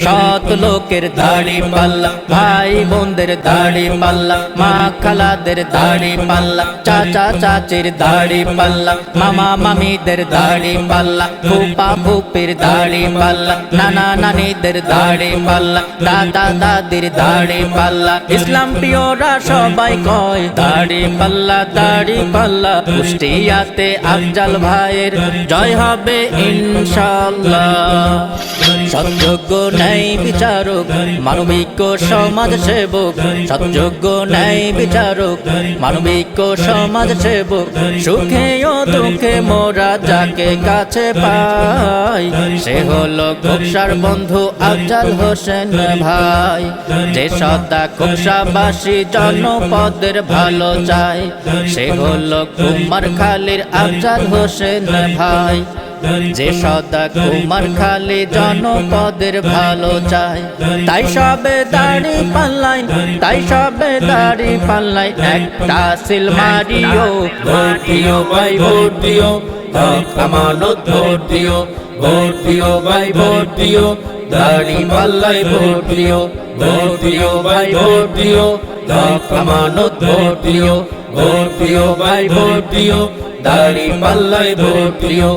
সৎ লোকের দাড়ি পাল্লা, ভাই বোনদের দাড়ি পাল্লা, মা খালাদের দাড়ি পাল্লা, চাচা চাচির দাড়ি পাল্লা, মামা মামিদের দাড়ি পাল্লা, ফুপা ফুপির দাড়ি পাল্লা, নানা নানিদের দাড়ি পাল্লা, দাদা দাদির দাড়ি পাল্লা। ইসলাম প্রিয়রা সবাই কয় দাড়ি পাল্লা দাড়ি পাল্লা। কুষ্টিয়াতে আফজাল ভাইয়ের জয় হবে ইনশাআল্লাহ। সৎযোগ্য ন্যায় বিচারক, মানবিক সমাজ সেবক, সৎযোগ্য ন্যায় বিচারক, মানবিক সমাজ সেবক, সুখে ও দুঃখে মোরা যাকে কাছে পাই, সে হলো খোকসার বন্ধু আফজাল হোসেন ভাই। যে সদা খোকসাবাসী জনপদের ভালো চায়, সে হলো কুমারখালীর আফজাল হোসেন ভাই। যে সদা কুমারখালী জনপদের ভালো চায়, তাই সবে দাড়ি পাল্লাই, তাই সবে দাড়ি পাল্লাই একটা সিল মারিও। ভোট দিও ভাই ভোট দিও, হক আমানত ভোট দিও, ভোট দিও ভাই ভোট দিও, দাড়ি পাল্লাই ভোট দিও, ভোট দিও ভাই ভোট দিও, হক আমানত ভোট দিও, ভোট দিও ভাই ভোট দিও, দাড়ি পাল্লাই ভোট দিও।